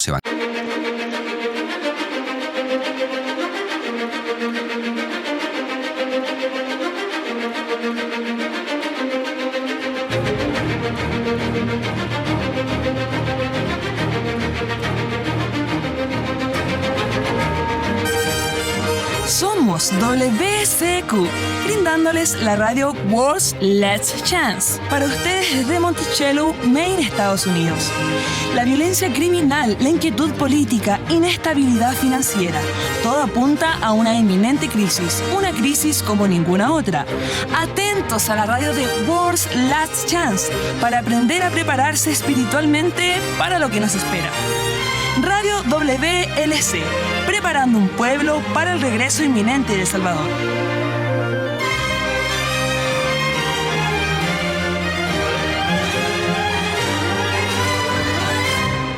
se van. Somos WCQ, brindándoles la radio World's Last Chance para ustedes desde Monticello, Maine, Estados Unidos. La violencia criminal, la inquietud política, inestabilidad financiera, todo apunta a una inminente crisis, una crisis como ninguna otra. Atentos a la radio de World's Last Chance para aprender a prepararse espiritualmente para lo que nos espera. Radio WLC, preparando un pueblo para el regreso inminente de El Salvador.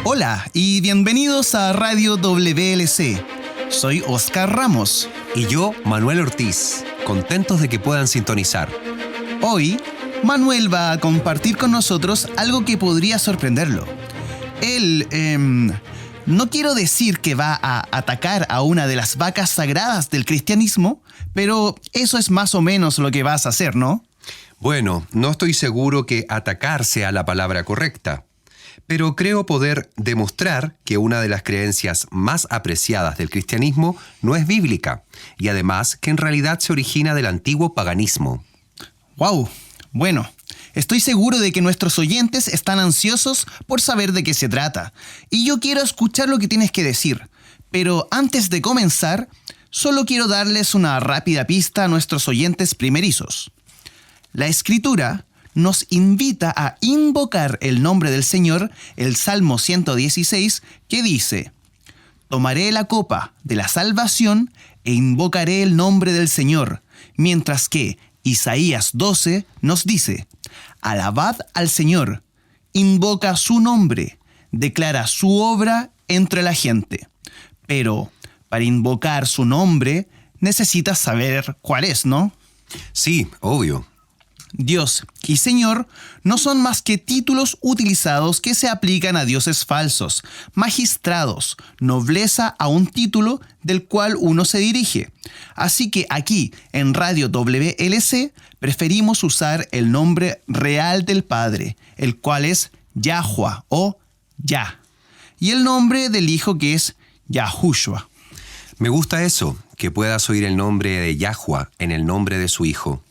Hola y bienvenidos a Radio WLC. Soy Oscar Ramos. Y yo, Manuel Ortiz, contentos de que puedan sintonizar. Hoy, Manuel va a compartir con nosotros algo que podría sorprenderlo. Él, no quiero decir que va a atacar a una de las vacas sagradas del cristianismo, pero eso es más o menos lo que vas a hacer, ¿no? Bueno, no estoy seguro que atacar sea la palabra correcta, pero creo poder demostrar que una de las creencias más apreciadas del cristianismo no es bíblica, y además que en realidad se origina del antiguo paganismo. ¡Wow! Bueno, estoy seguro de que nuestros oyentes están ansiosos por saber de qué se trata, y yo quiero escuchar lo que tienes que decir. Pero antes de comenzar, solo quiero darles una rápida pista a nuestros oyentes primerizos. La Escritura nos invita a invocar el nombre del Señor, el Salmo 116, que dice: «Tomaré la copa de la salvación e invocaré el nombre del Señor», mientras que Isaías 12 nos dice: «Alabad al Señor, invoca su nombre, declara su obra entre la gente». Pero para invocar su nombre necesitas saber cuál es, ¿no? Sí, obvio. Dios y Señor no son más que títulos utilizados que se aplican a dioses falsos, magistrados, nobleza a un título del cual uno se dirige. Así que aquí, en Radio WLC, preferimos usar el nombre real del Padre, el cual es Yahuwah o Yah, y el nombre del Hijo, que es Yahushua. Me gusta eso, que puedas oír el nombre de Yahuwah en el nombre de su Hijo.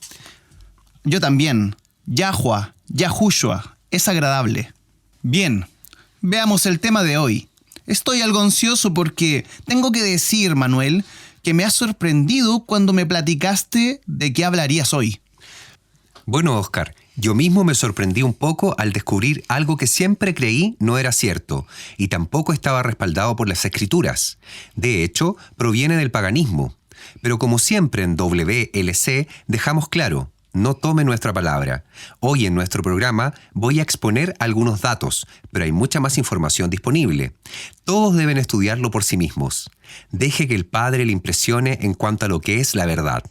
Yo también. Yahuwah, Yahushua, es agradable. Bien, veamos el tema de hoy. Estoy algo ansioso porque tengo que decir, Manuel, que me has sorprendido cuando me platicaste de qué hablarías hoy. Bueno, Oscar, yo mismo me sorprendí un poco al descubrir algo que siempre creí no era cierto y tampoco estaba respaldado por las Escrituras. De hecho, proviene del paganismo. Pero como siempre en WLC dejamos claro: no tome nuestra palabra. Hoy en nuestro programa voy a exponer algunos datos, pero hay mucha más información disponible. Todos deben estudiarlo por sí mismos. Deje que el Padre le impresione en cuanto a lo que es la verdad.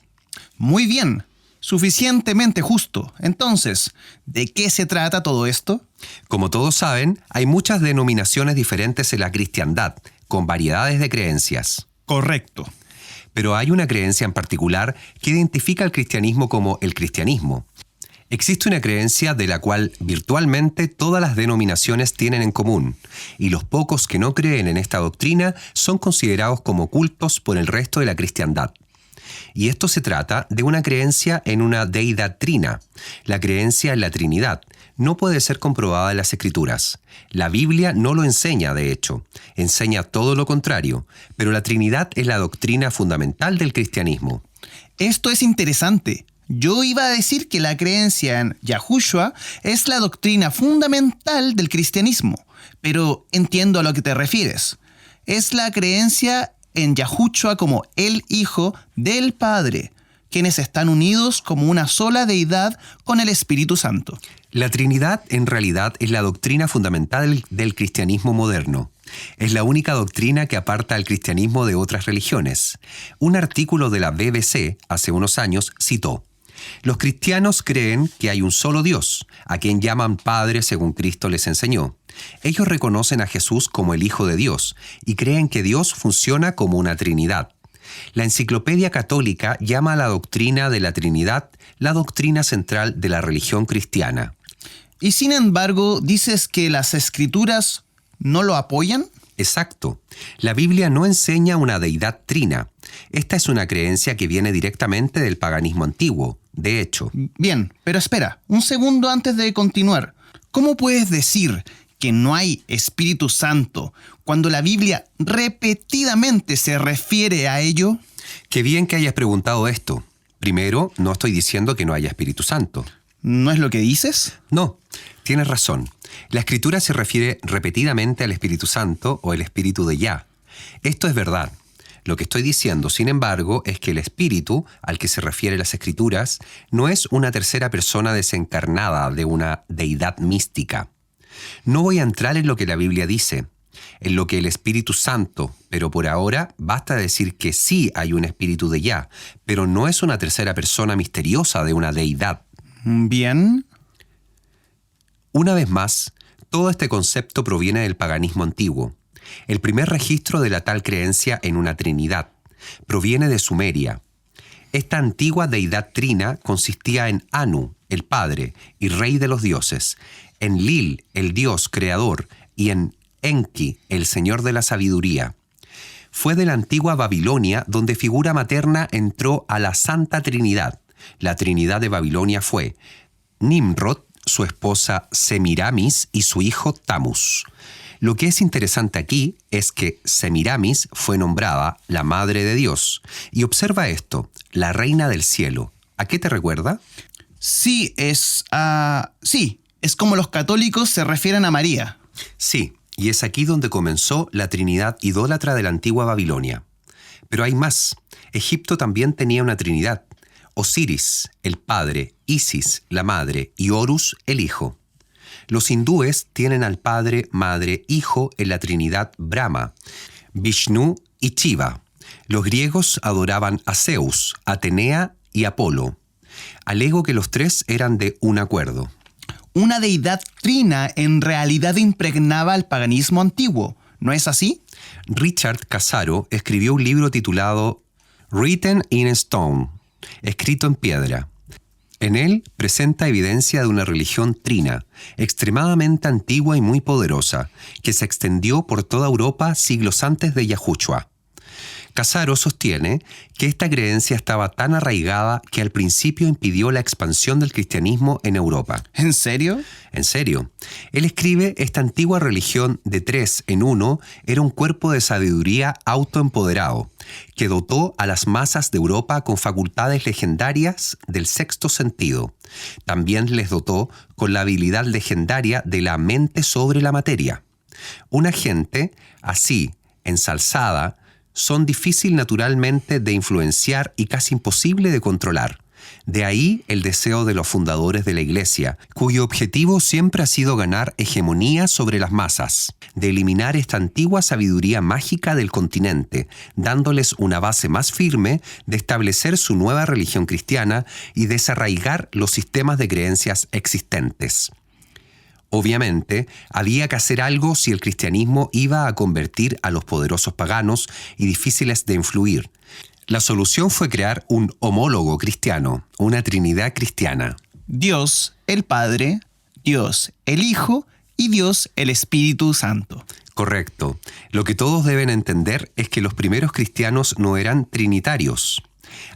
Muy bien, suficientemente justo. Entonces, ¿de qué se trata todo esto? Como todos saben, hay muchas denominaciones diferentes en la cristiandad, con variedades de creencias. Correcto. Pero hay una creencia en particular que identifica al cristianismo como el cristianismo. Existe una creencia de la cual virtualmente todas las denominaciones tienen en común, y los pocos que no creen en esta doctrina son considerados como ocultos por el resto de la cristiandad. Y esto se trata de una creencia en una deidad trina. La creencia en la Trinidad no puede ser comprobada en las Escrituras. La Biblia no lo enseña, de hecho. Enseña todo lo contrario. Pero la Trinidad es la doctrina fundamental del cristianismo. Esto es interesante. Yo iba a decir que la creencia en Yahushua es la doctrina fundamental del cristianismo. Pero entiendo a lo que te refieres. Es la creencia en Yahushua como el Hijo del Padre, quienes están unidos como una sola deidad con el Espíritu Santo. La Trinidad en realidad es la doctrina fundamental del cristianismo moderno. Es la única doctrina que aparta al cristianismo de otras religiones. Un artículo de la BBC hace unos años citó: Los cristianos creen que hay un solo Dios, a quien llaman Padre según Cristo les enseñó. Ellos reconocen a Jesús como el Hijo de Dios y creen que Dios funciona como una Trinidad. La Enciclopedia Católica llama a la doctrina de la Trinidad la doctrina central de la religión cristiana. Y sin embargo, ¿dices que las Escrituras no lo apoyan? Exacto. La Biblia no enseña una deidad trina. Esta es una creencia que viene directamente del paganismo antiguo, de hecho. Bien, pero espera, un segundo antes de continuar. ¿Cómo puedes decir que no hay Espíritu Santo cuando la Biblia repetidamente se refiere a ello? Qué bien que hayas preguntado esto. Primero, no estoy diciendo que no haya Espíritu Santo. ¿No es lo que dices? No, tienes razón. La Escritura se refiere repetidamente al Espíritu Santo o el Espíritu de Yah. Esto es verdad. Lo que estoy diciendo, sin embargo, es que el Espíritu al que se refiere las Escrituras no es una tercera persona desencarnada de una deidad mística. No voy a entrar en lo que la Biblia dice, en lo que el Espíritu Santo, pero por ahora basta decir que sí hay un Espíritu de Yah, pero no es una tercera persona misteriosa de una deidad. Bien. Una vez más, todo este concepto proviene del paganismo antiguo. El primer registro de la tal creencia en una Trinidad proviene de Sumeria. Esta antigua deidad trina consistía en Anu, el Padre y Rey de los dioses, en Lil, el Dios creador, y en Enki, el Señor de la sabiduría. Fue de la antigua Babilonia donde figura materna entró a la Santa Trinidad. La Trinidad de Babilonia fue Nimrod, su esposa Semiramis y su hijo Tammuz. Lo que es interesante aquí es que Semiramis fue nombrada la Madre de Dios. Y observa esto, la Reina del Cielo. ¿A qué te recuerda? Sí, es como los católicos se refieren a María. Sí, y es aquí donde comenzó la Trinidad idólatra de la antigua Babilonia. Pero hay más. Egipto también tenía una Trinidad. Osiris, el padre, Isis, la madre, y Horus, el hijo. Los hindúes tienen al Padre, Madre, Hijo en la Trinidad Brahma, Vishnu y Shiva. Los griegos adoraban a Zeus, Atenea y Apolo. Alego que los tres eran de un acuerdo. Una deidad trina en realidad impregnaba al paganismo antiguo, ¿no es así? Richard Casaro escribió un libro titulado Written in Stone, escrito en piedra. En él presenta evidencia de una religión trina, extremadamente antigua y muy poderosa, que se extendió por toda Europa siglos antes de Yahushua. Casaro sostiene que esta creencia estaba tan arraigada que al principio impidió la expansión del cristianismo en Europa. ¿En serio? En serio. Él escribe, esta antigua religión de tres en uno era un cuerpo de sabiduría autoempoderado, que dotó a las masas de Europa con facultades legendarias del sexto sentido. También les dotó con la habilidad legendaria de la mente sobre la materia. Una gente así, ensalzada, son difícil naturalmente de influenciar y casi imposible de controlar. De ahí el deseo de los fundadores de la Iglesia, cuyo objetivo siempre ha sido ganar hegemonía sobre las masas, de eliminar esta antigua sabiduría mágica del continente, dándoles una base más firme de establecer su nueva religión cristiana y desarraigar los sistemas de creencias existentes. Obviamente, había que hacer algo si el cristianismo iba a convertir a los poderosos paganos y difíciles de influir. La solución fue crear un homólogo cristiano, una Trinidad cristiana. Dios el Padre, Dios el Hijo y Dios el Espíritu Santo. Correcto. Lo que todos deben entender es que los primeros cristianos no eran trinitarios.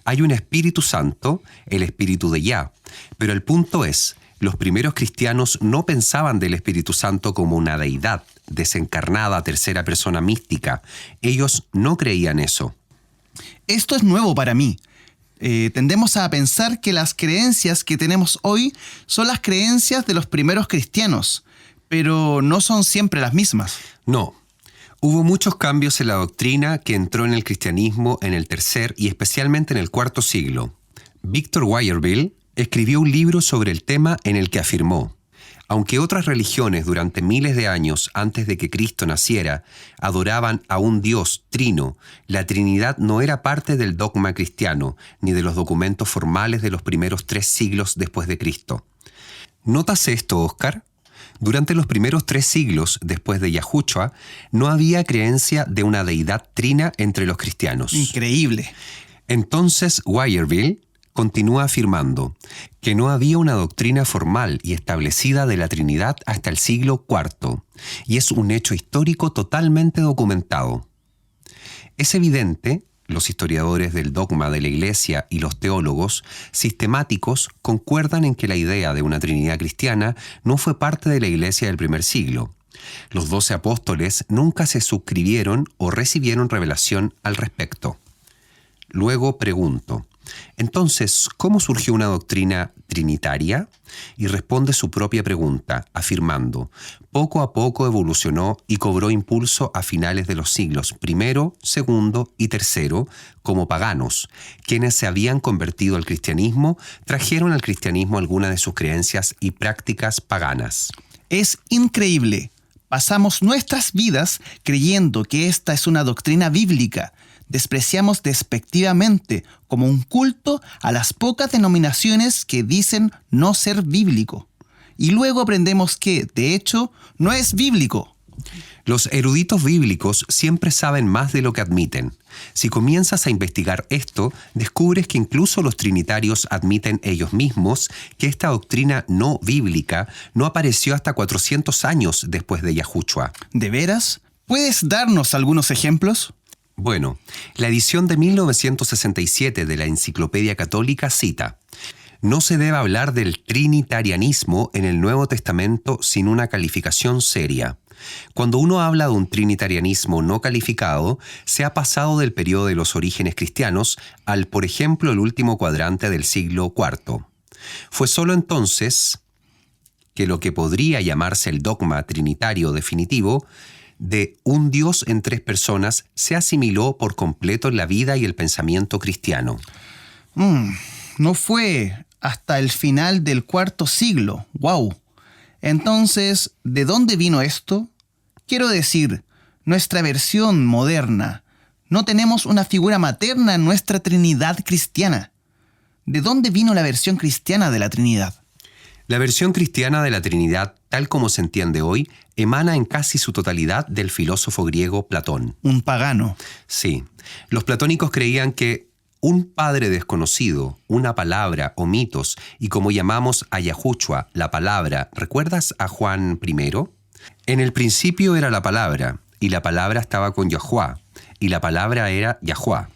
Hay un Espíritu Santo, el Espíritu de Yah, pero el punto es, los primeros cristianos no pensaban del Espíritu Santo como una deidad, desencarnada, tercera persona mística. Ellos no creían eso. Esto es nuevo para mí. Tendemos a pensar que las creencias que tenemos hoy son las creencias de los primeros cristianos, pero no son siempre las mismas. No. Hubo muchos cambios en la doctrina que entró en el cristianismo en el tercer y especialmente en el cuarto siglo. Victor Weyerville escribió un libro sobre el tema en el que afirmó: Aunque otras religiones durante miles de años antes de que Cristo naciera adoraban a un Dios trino, la Trinidad no era parte del dogma cristiano ni de los documentos formales de los primeros 3 siglos después de Cristo. ¿Notas esto, Oscar? Durante los primeros 3 siglos después de Yahushua, no había creencia de una deidad trina entre los cristianos. Increíble. Entonces, Weyerville continúa afirmando que no había una doctrina formal y establecida de la Trinidad hasta el siglo IV, y es un hecho histórico totalmente documentado. Es evidente, los historiadores del dogma de la Iglesia y los teólogos sistemáticos concuerdan en que la idea de una Trinidad cristiana no fue parte de la Iglesia del primer siglo. Los 12 apóstoles nunca se suscribieron o recibieron revelación al respecto. Luego pregunto, entonces, ¿cómo surgió una doctrina trinitaria? Y responde su propia pregunta, afirmando, poco a poco evolucionó y cobró impulso a finales de los siglos I, II y III, como paganos, quienes se habían convertido al cristianismo, trajeron al cristianismo algunas de sus creencias y prácticas paganas. Es increíble. Pasamos nuestras vidas creyendo que esta es una doctrina bíblica. Despreciamos despectivamente como un culto a las pocas denominaciones que dicen no ser bíblico. Y luego aprendemos que, de hecho, no es bíblico. Los eruditos bíblicos siempre saben más de lo que admiten. Si comienzas a investigar esto, descubres que incluso los trinitarios admiten ellos mismos que esta doctrina no bíblica no apareció hasta 400 años después de Yahushua. ¿De veras? ¿Puedes darnos algunos ejemplos? Bueno, la edición de 1967 de la Enciclopedia Católica cita: no se debe hablar del trinitarianismo en el Nuevo Testamento sin una calificación seria. Cuando uno habla de un trinitarianismo no calificado, se ha pasado del periodo de los orígenes cristianos al, por ejemplo, el último cuadrante del siglo IV. Fue solo entonces que lo que podría llamarse el dogma trinitario definitivo de un Dios en 3 personas se asimiló por completo en la vida y el pensamiento cristiano. No fue hasta el final del IV siglo. ¡Wow! Entonces, ¿de dónde vino esto? Quiero decir, nuestra versión moderna. No tenemos una figura materna en nuestra Trinidad cristiana. ¿De dónde vino la versión cristiana de la Trinidad? La versión cristiana de la Trinidad, tal como se entiende hoy, emana en casi su totalidad del filósofo griego Platón. Un pagano. Sí. Los platónicos creían que un padre desconocido, una palabra o mitos, y como llamamos a Yahushua, la palabra, ¿recuerdas a Juan I? En el principio era la palabra, y la palabra estaba con Yahuá, y la palabra era Yahuá.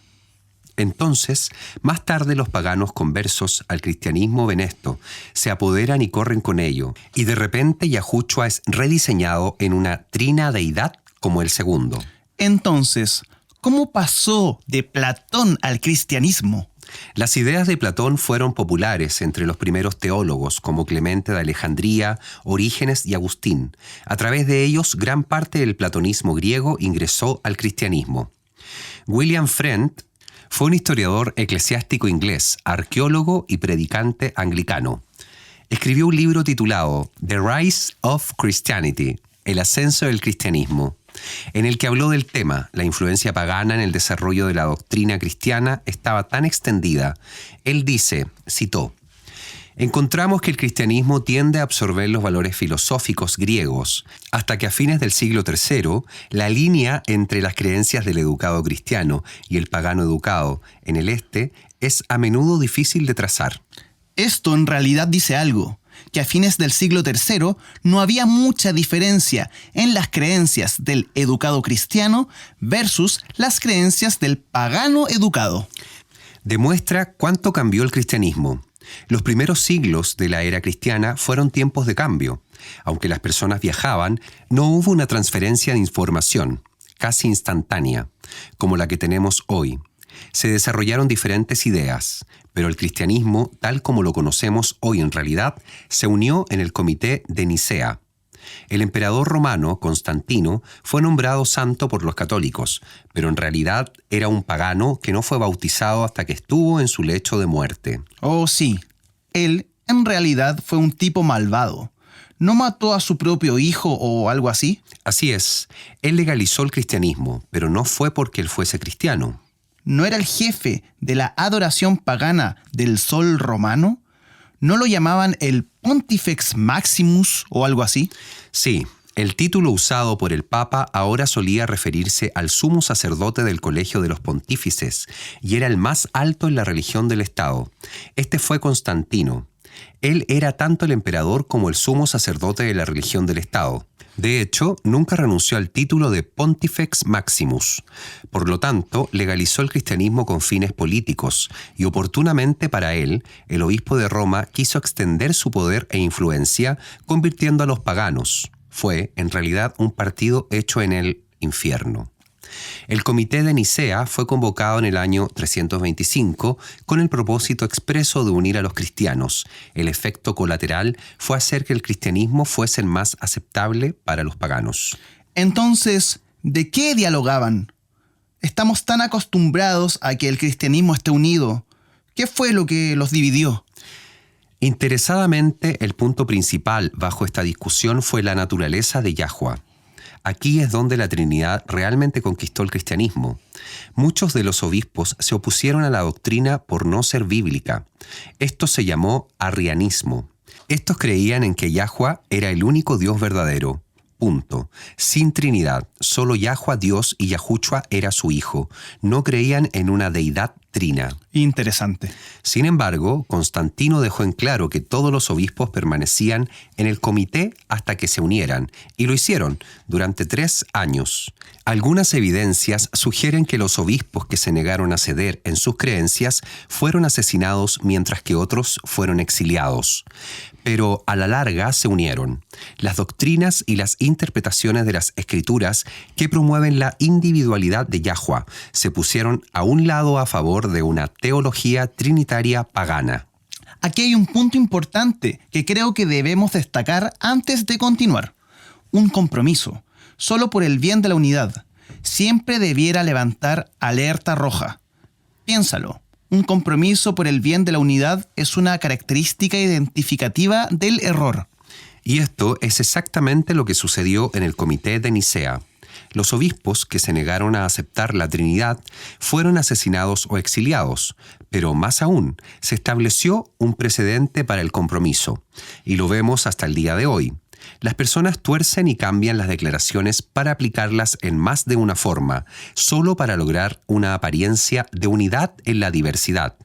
Entonces, más tarde los paganos conversos al cristianismo ven esto, se apoderan y corren con ello, y de repente Yahushua es rediseñado en una trina deidad como el segundo. Entonces, ¿cómo pasó de Platón al cristianismo? Las ideas de Platón fueron populares entre los primeros teólogos como Clemente de Alejandría, Orígenes y Agustín. A través de ellos, gran parte del platonismo griego ingresó al cristianismo. William Friend fue un historiador eclesiástico inglés, arqueólogo y predicante anglicano. Escribió un libro titulado The Rise of Christianity, el ascenso del cristianismo, en el que habló del tema. La influencia pagana en el desarrollo de la doctrina cristiana estaba tan extendida. Él dice, citó, encontramos que el cristianismo tiende a absorber los valores filosóficos griegos, hasta que a fines del siglo III, la línea entre las creencias del educado cristiano y el pagano educado en el este es a menudo difícil de trazar. Esto en realidad dice algo, que a fines del siglo III no había mucha diferencia en las creencias del educado cristiano versus las creencias del pagano educado. Demuestra cuánto cambió el cristianismo. Los primeros siglos de la era cristiana fueron tiempos de cambio. Aunque las personas viajaban, no hubo una transferencia de información, casi instantánea, como la que tenemos hoy. Se desarrollaron diferentes ideas, pero el cristianismo, tal como lo conocemos hoy en realidad, se unió en el Comité de Nicea. El emperador romano, Constantino, fue nombrado santo por los católicos, pero en realidad era un pagano que no fue bautizado hasta que estuvo en su lecho de muerte. Oh, sí. Él, en realidad, fue un tipo malvado. ¿No mató a su propio hijo o algo así? Así es, él legalizó el cristianismo, pero no fue porque él fuese cristiano. ¿No era el jefe de la adoración pagana del sol romano? ¿No lo llamaban el Pontifex Maximus o algo así? Sí, el título usado por el Papa ahora solía referirse al sumo sacerdote del colegio de los pontífices y era el más alto en la religión del Estado. Este fue Constantino. Él era tanto el emperador como el sumo sacerdote de la religión del Estado. De hecho, nunca renunció al título de Pontifex Maximus. Por lo tanto, legalizó el cristianismo con fines políticos y oportunamente para él, el obispo de Roma quiso extender su poder e influencia convirtiendo a los paganos. Fue, en realidad, un partido hecho en el infierno. El Comité de Nicea fue convocado en el año 325 con el propósito expreso de unir a los cristianos. El efecto colateral fue hacer que el cristianismo fuese el más aceptable para los paganos. Entonces, ¿de qué dialogaban? Estamos tan acostumbrados a que el cristianismo esté unido. ¿Qué fue lo que los dividió? Interesadamente, el punto principal bajo esta discusión fue la naturaleza de Yahweh. Aquí es donde la Trinidad realmente conquistó el cristianismo. Muchos de los obispos se opusieron a la doctrina por no ser bíblica. Esto se llamó arrianismo. Estos creían en que Yahweh era el único Dios verdadero. Punto. Sin Trinidad, solo Yahweh Dios y Yahushua era su hijo. No creían en una deidad trina. Interesante. Sin embargo, Constantino dejó en claro que todos los obispos permanecían en el comité hasta que se unieran, y lo hicieron durante 3 años. Algunas evidencias sugieren que los obispos que se negaron a ceder en sus creencias fueron asesinados mientras que otros fueron exiliados. Pero a la larga se unieron. Las doctrinas y las interpretaciones de las escrituras que promueven la individualidad de Yahweh se pusieron a un lado a favor de una teología trinitaria pagana. Aquí hay un punto importante que creo que debemos destacar antes de continuar. Un compromiso, solo por el bien de la unidad, siempre debiera levantar alerta roja. Piénsalo. Un compromiso por el bien de la unidad es una característica identificativa del error. Y esto es exactamente lo que sucedió en el Comité de Nicea. Los obispos que se negaron a aceptar la Trinidad fueron asesinados o exiliados, pero más aún, se estableció un precedente para el compromiso, y lo vemos hasta el día de hoy. Las personas tuercen y cambian las declaraciones para aplicarlas en más de una forma, solo para lograr una apariencia de unidad en la diversidad.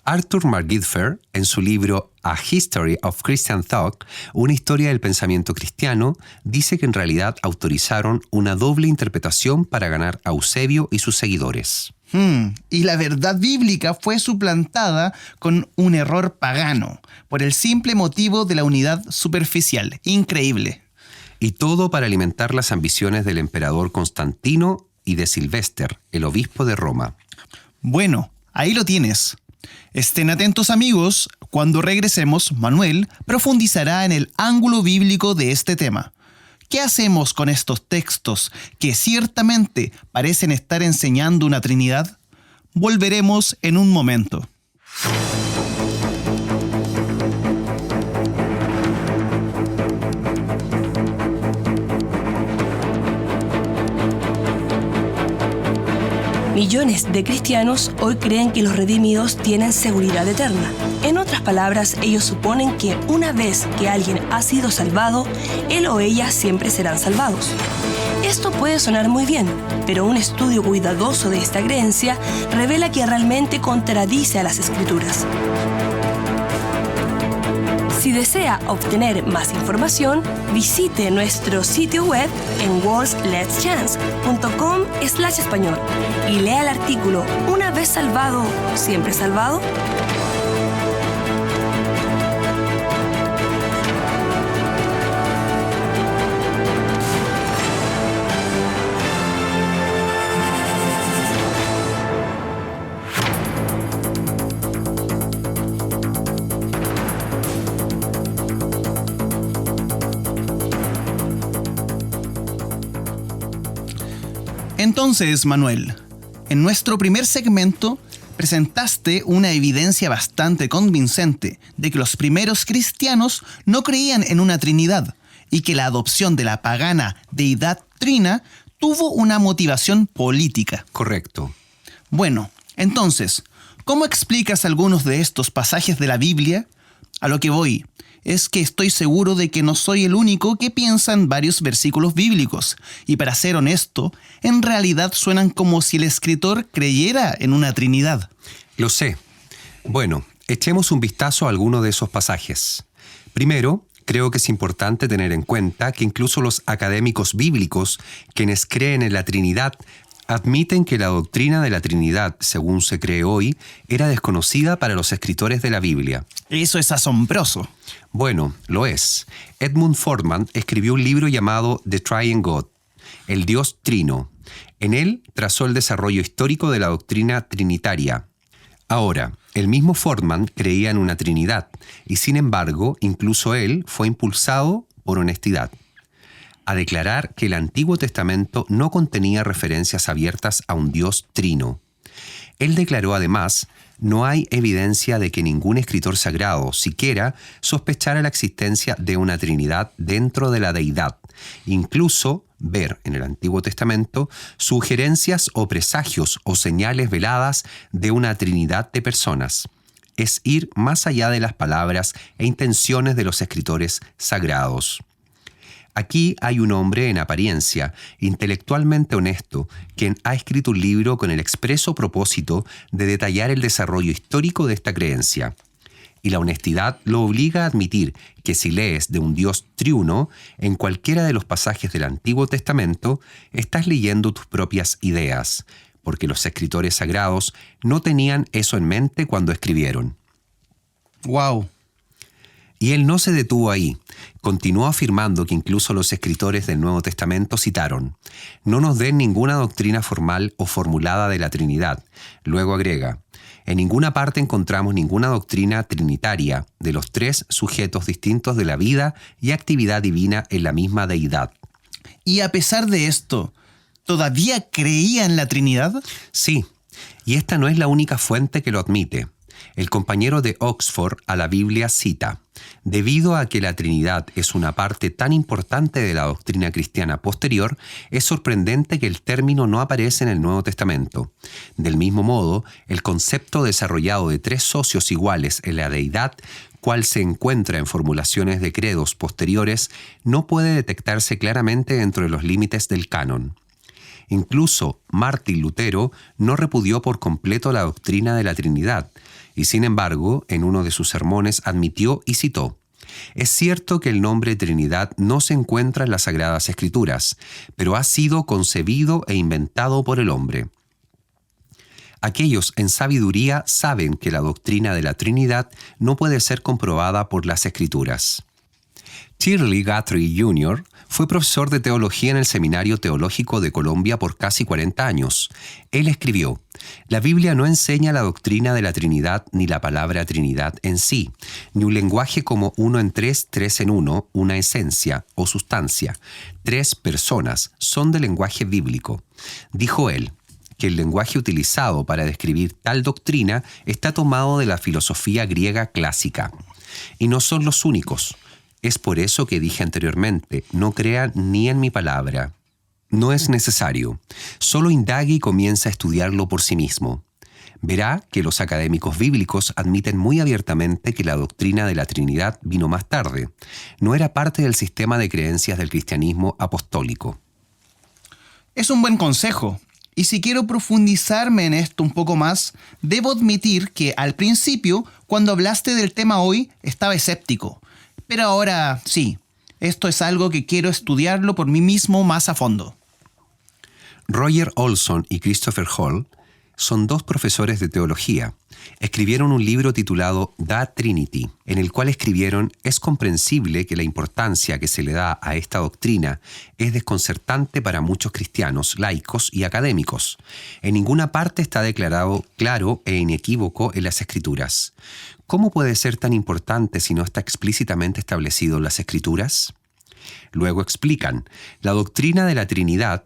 Arthur McGiffert, en su libro A History of Christian Thought, una historia del pensamiento cristiano, dice que en realidad autorizaron una doble interpretación para ganar a Eusebio y sus seguidores. Y la verdad bíblica fue suplantada con un error pagano, por el simple motivo de la unidad superficial. Increíble. Y todo para alimentar las ambiciones del emperador Constantino y de Silvester, el obispo de Roma. Bueno, ahí lo tienes. Estén atentos, amigos. Cuando regresemos, Manuel profundizará en el ángulo bíblico de este tema. ¿Qué hacemos con estos textos que ciertamente parecen estar enseñando una Trinidad? Volveremos en un momento. Millones de cristianos hoy creen que los redimidos tienen seguridad eterna. En otras palabras, ellos suponen que una vez que alguien ha sido salvado, él o ella siempre serán salvados. Esto puede sonar muy bien, pero un estudio cuidadoso de esta creencia revela que realmente contradice a las Escrituras. Si desea obtener más información, visite nuestro sitio web en worldletschance.com/español y lea el artículo ¿Una vez salvado, siempre salvado? Entonces, Manuel, en nuestro primer segmento presentaste una evidencia bastante convincente de que los primeros cristianos no creían en una Trinidad y que la adopción de la pagana deidad trina tuvo una motivación política. Correcto. Bueno, entonces, ¿cómo explicas algunos de estos pasajes de la Biblia? A lo que voy es que estoy seguro de que no soy el único que piensa en varios versículos bíblicos. Y para ser honesto, en realidad suenan como si el escritor creyera en una Trinidad. Lo sé. Bueno, echemos un vistazo a alguno de esos pasajes. Primero, creo que es importante tener en cuenta que incluso los académicos bíblicos, quienes creen en la Trinidad, admiten que la doctrina de la Trinidad, según se cree hoy, era desconocida para los escritores de la Biblia. Eso es asombroso. Bueno, lo es. Edmund Fordman escribió un libro llamado The Triune God, el Dios Trino. En él trazó el desarrollo histórico de la doctrina trinitaria. Ahora, el mismo Fordman creía en una Trinidad, y sin embargo, incluso él fue impulsado por honestidad a declarar que el Antiguo Testamento no contenía referencias abiertas a un Dios trino. Él declaró además, no hay evidencia de que ningún escritor sagrado siquiera sospechara la existencia de una Trinidad dentro de la deidad, incluso ver en el Antiguo Testamento sugerencias o presagios o señales veladas de una Trinidad de personas. Es ir más allá de las palabras e intenciones de los escritores sagrados. Aquí hay un hombre en apariencia, intelectualmente honesto, quien ha escrito un libro con el expreso propósito de detallar el desarrollo histórico de esta creencia. Y la honestidad lo obliga a admitir que si lees de un Dios triuno en cualquiera de los pasajes del Antiguo Testamento, estás leyendo tus propias ideas, porque los escritores sagrados no tenían eso en mente cuando escribieron. ¡Wow! Y él no se detuvo ahí. Continuó afirmando que incluso los escritores del Nuevo Testamento citaron: «No nos den ninguna doctrina formal o formulada de la Trinidad». Luego agrega: «En ninguna parte encontramos ninguna doctrina trinitaria de los tres sujetos distintos de la vida y actividad divina en la misma deidad». Y a pesar de esto, ¿todavía creía en la Trinidad? Sí, y esta no es la única fuente que lo admite. El compañero de Oxford a la Biblia cita: «Debido a que la Trinidad es una parte tan importante de la doctrina cristiana posterior, es sorprendente que el término no aparece en el Nuevo Testamento. Del mismo modo, el concepto desarrollado de tres socios iguales en la deidad, cual se encuentra en formulaciones de credos posteriores, no puede detectarse claramente dentro de los límites del canon». Incluso Martín Lutero no repudió por completo la doctrina de la Trinidad, y sin embargo, en uno de sus sermones admitió y citó: «Es cierto que el nombre Trinidad no se encuentra en las Sagradas Escrituras, pero ha sido concebido e inventado por el hombre. Aquellos en sabiduría saben que la doctrina de la Trinidad no puede ser comprobada por las Escrituras». Shirley Guthrie Jr. fue profesor de teología en el Seminario Teológico de Colombia por casi 40 años. Él escribió: «La Biblia no enseña la doctrina de la Trinidad ni la palabra Trinidad en sí, ni un lenguaje como uno en tres, tres en uno, una esencia o sustancia. Tres personas son del lenguaje bíblico». Dijo él que el lenguaje utilizado para describir tal doctrina está tomado de la filosofía griega clásica. Y no son los únicos. Es por eso que dije anteriormente, no crea ni en mi palabra. No es necesario. Solo indague y comienza a estudiarlo por sí mismo. Verá que los académicos bíblicos admiten muy abiertamente que la doctrina de la Trinidad vino más tarde. No era parte del sistema de creencias del cristianismo apostólico. Es un buen consejo. Y si quiero profundizarme en esto un poco más, debo admitir que al principio, cuando hablaste del tema hoy, estaba escéptico. Pero ahora sí, esto es algo que quiero estudiarlo por mí mismo más a fondo. Roger Olson y Christopher Hall son dos profesores de teología. Escribieron un libro titulado The Trinity, en el cual escribieron: «Es comprensible que la importancia que se le da a esta doctrina es desconcertante para muchos cristianos, laicos y académicos. En ninguna parte está declarado claro e inequívoco en las Escrituras. ¿Cómo puede ser tan importante si no está explícitamente establecido en las Escrituras?». Luego explican: «La doctrina de la Trinidad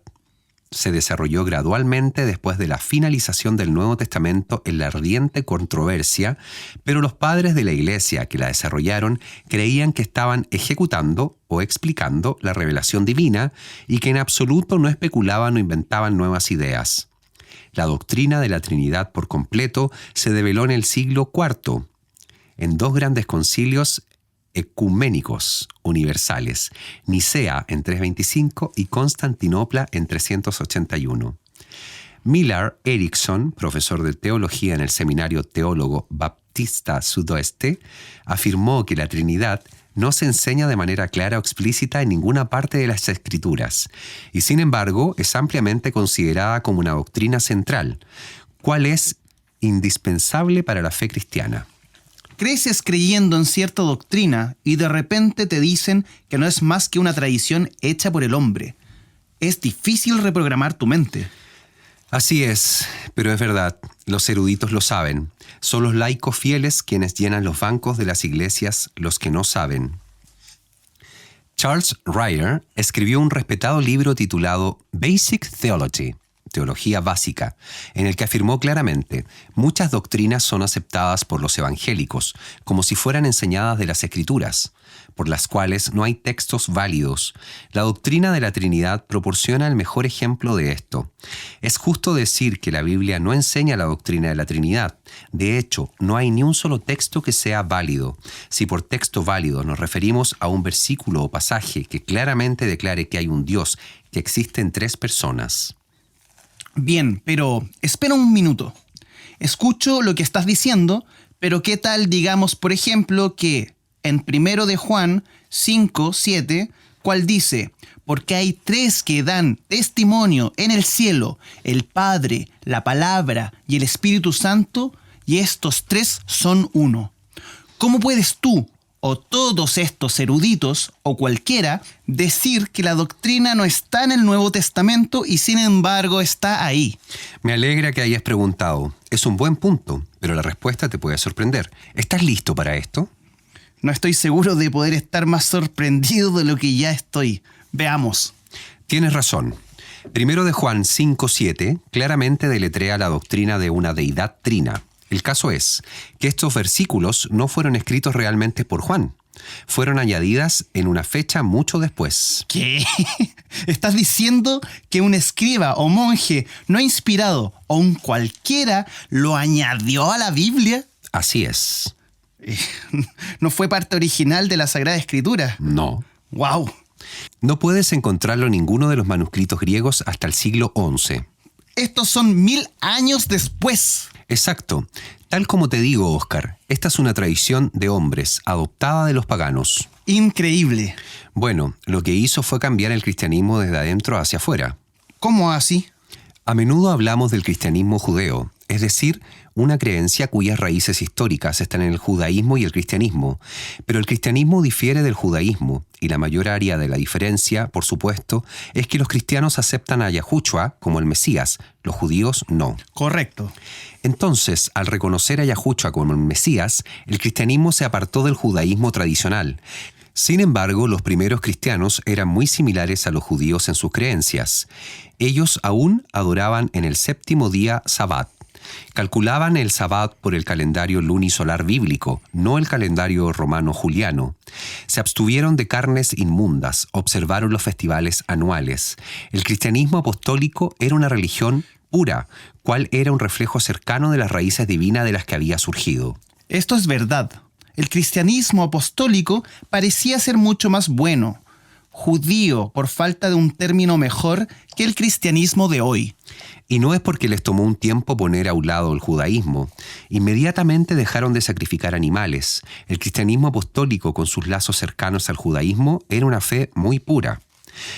se desarrolló gradualmente después de la finalización del Nuevo Testamento en la ardiente controversia, pero los padres de la Iglesia que la desarrollaron creían que estaban ejecutando o explicando la revelación divina y que en absoluto no especulaban o inventaban nuevas ideas. La doctrina de la Trinidad por completo se develó en el siglo IV, en dos grandes concilios ecuménicos universales, Nicea en 325 y Constantinopla en 381. Millard Erickson, profesor de teología en el Seminario Teólogo Baptista Sudoeste, afirmó que la Trinidad no se enseña de manera clara o explícita en ninguna parte de las Escrituras, y sin embargo es ampliamente considerada como una doctrina central, cual es indispensable para la fe cristiana. Creces creyendo en cierta doctrina y de repente te dicen que no es más que una tradición hecha por el hombre. Es difícil reprogramar tu mente. Así es, pero es verdad, los eruditos lo saben. Son los laicos fieles quienes llenan los bancos de las iglesias los que no saben. Charles Ryder escribió un respetado libro titulado Basic Theology, Teología Básica, en el que afirmó claramente: muchas doctrinas son aceptadas por los evangélicos como si fueran enseñadas de las Escrituras, por las cuales no hay textos válidos. La doctrina de la Trinidad proporciona el mejor ejemplo de esto. Es justo decir que la Biblia no enseña la doctrina de la Trinidad. De hecho, no hay ni un solo texto que sea válido. Si por texto válido nos referimos a un versículo o pasaje que claramente declare que hay un Dios, que existen tres personas. Bien, pero espera un minuto. Escucho lo que estás diciendo, pero ¿qué tal digamos, por ejemplo, que en 1 de Juan 5:7, cual dice: porque hay tres que dan testimonio en el cielo, el Padre, la Palabra y el Espíritu Santo, y estos tres son uno? ¿Cómo puedes tú, o todos estos eruditos, o cualquiera, decir que la doctrina no está en el Nuevo Testamento y sin embargo está ahí? Me alegra que hayas preguntado. Es un buen punto, pero la respuesta te puede sorprender. ¿Estás listo para esto? No estoy seguro de poder estar más sorprendido de lo que ya estoy. Veamos. Tienes razón. 1 de Juan 5:7 claramente deletrea la doctrina de una deidad trina. El caso es que estos versículos no fueron escritos realmente por Juan. Fueron añadidas en una fecha mucho después. ¿Qué? ¿Estás diciendo que un escriba o monje no inspirado o un cualquiera lo añadió a la Biblia? Así es. ¿No fue parte original de la Sagrada Escritura? No. ¡Wow! No puedes encontrarlo en ninguno de los manuscritos griegos hasta el siglo XI. Estos son 1000 años después. Exacto. Tal como te digo, Oscar, esta es una tradición de hombres, adoptada de los paganos. Increíble. Bueno, lo que hizo fue cambiar el cristianismo desde adentro hacia afuera. ¿Cómo así? A menudo hablamos del cristianismo judeo, es decir, una creencia cuyas raíces históricas están en el judaísmo y el cristianismo. Pero el cristianismo difiere del judaísmo, y la mayor área de la diferencia, por supuesto, es que los cristianos aceptan a Yahushua como el Mesías, los judíos no. Correcto. Entonces, al reconocer a Yahushua como el Mesías, el cristianismo se apartó del judaísmo tradicional. Sin embargo, los primeros cristianos eran muy similares a los judíos en sus creencias. Ellos aún adoraban en el séptimo día Sabbat. Calculaban el Sabbat por el calendario lunisolar bíblico, no el calendario romano juliano. Se abstuvieron de carnes inmundas, observaron los festivales anuales. El cristianismo apostólico era una religión pura, cual era un reflejo cercano de las raíces divinas de las que había surgido. Esto es verdad. El cristianismo apostólico parecía ser mucho más bueno, judío, por falta de un término mejor, que el cristianismo de hoy. Y no es porque les tomó un tiempo poner a un lado el judaísmo. Inmediatamente dejaron de sacrificar animales. El cristianismo apostólico, con sus lazos cercanos al judaísmo, era una fe muy pura.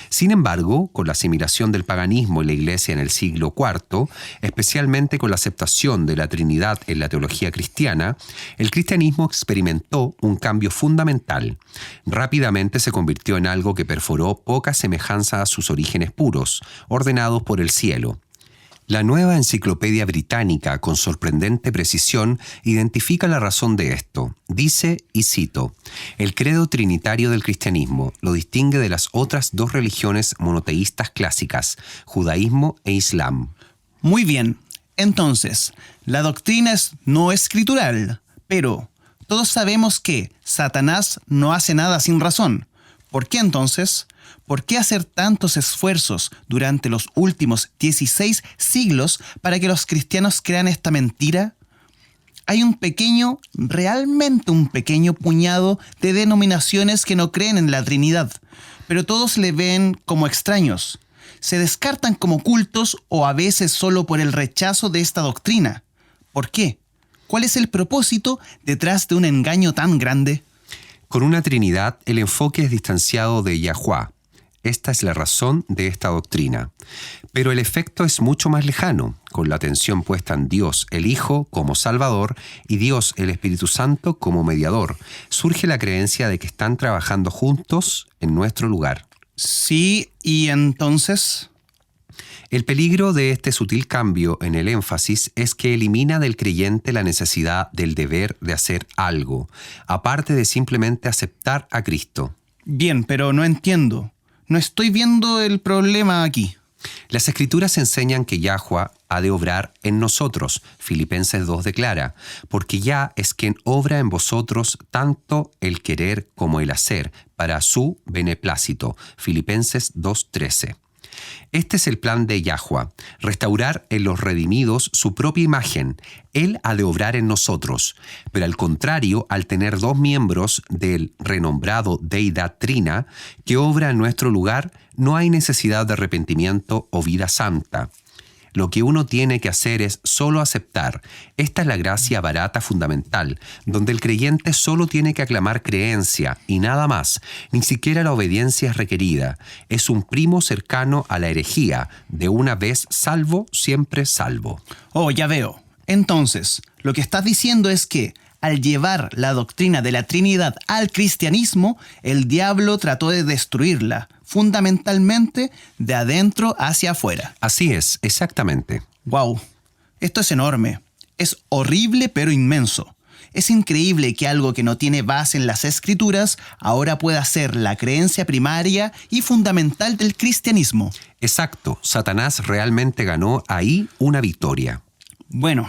Sin embargo, con la asimilación del paganismo en la Iglesia en el siglo IV, especialmente con la aceptación de la Trinidad en la teología cristiana, el cristianismo experimentó un cambio fundamental. Rápidamente se convirtió en algo que perforó poca semejanza a sus orígenes puros, ordenados por el cielo. La Nueva Enciclopedia Británica, con sorprendente precisión, identifica la razón de esto. Dice, y cito, el credo trinitario del cristianismo lo distingue de las otras dos religiones monoteístas clásicas, judaísmo e islam. Muy bien, entonces, la doctrina es no escritural, pero todos sabemos que Satanás no hace nada sin razón. ¿Por qué entonces? ¿Por qué hacer tantos esfuerzos durante los últimos 16 siglos para que los cristianos crean esta mentira? Hay realmente un pequeño puñado de denominaciones que no creen en la Trinidad, pero todos le ven como extraños. Se descartan como cultos o a veces solo por el rechazo de esta doctrina. ¿Por qué? ¿Cuál es el propósito detrás de un engaño tan grande? Con una Trinidad, el enfoque es distanciado de Yahuwah. Esta es la razón de esta doctrina. Pero el efecto es mucho más lejano, con la atención puesta en Dios el Hijo como Salvador y Dios el Espíritu Santo como mediador. Surge la creencia de que están trabajando juntos en nuestro lugar. Sí, y entonces... El peligro de este sutil cambio en el énfasis es que elimina del creyente la necesidad del deber de hacer algo, aparte de simplemente aceptar a Cristo. Bien, pero no entiendo. No estoy viendo el problema aquí. Las Escrituras enseñan que Yahuwah ha de obrar en nosotros. Filipenses 2 declara, porque Yah es quien obra en vosotros tanto el querer como el hacer, para su beneplácito. Filipenses 2:13. Este es el plan de Yahuwah, restaurar en los redimidos su propia imagen. Él ha de obrar en nosotros, pero al contrario, al tener dos miembros del renombrado Deidad Trina que obra en nuestro lugar, no hay necesidad de arrepentimiento o vida santa. Lo que uno tiene que hacer es solo aceptar. Esta es la gracia barata fundamental, donde el creyente solo tiene que aclamar creencia y nada más. Ni siquiera la obediencia es requerida. Es un primo cercano a la herejía. De una vez salvo, siempre salvo. Oh, ya veo. Entonces, lo que estás diciendo es que al llevar la doctrina de la Trinidad al cristianismo, el diablo trató de destruirla, fundamentalmente de adentro hacia afuera. Así es, exactamente. ¡Wow! Esto es enorme. Es horrible pero inmenso. Es increíble que algo que no tiene base en las Escrituras ahora pueda ser la creencia primaria y fundamental del cristianismo. Exacto. Satanás realmente ganó ahí una victoria. Bueno,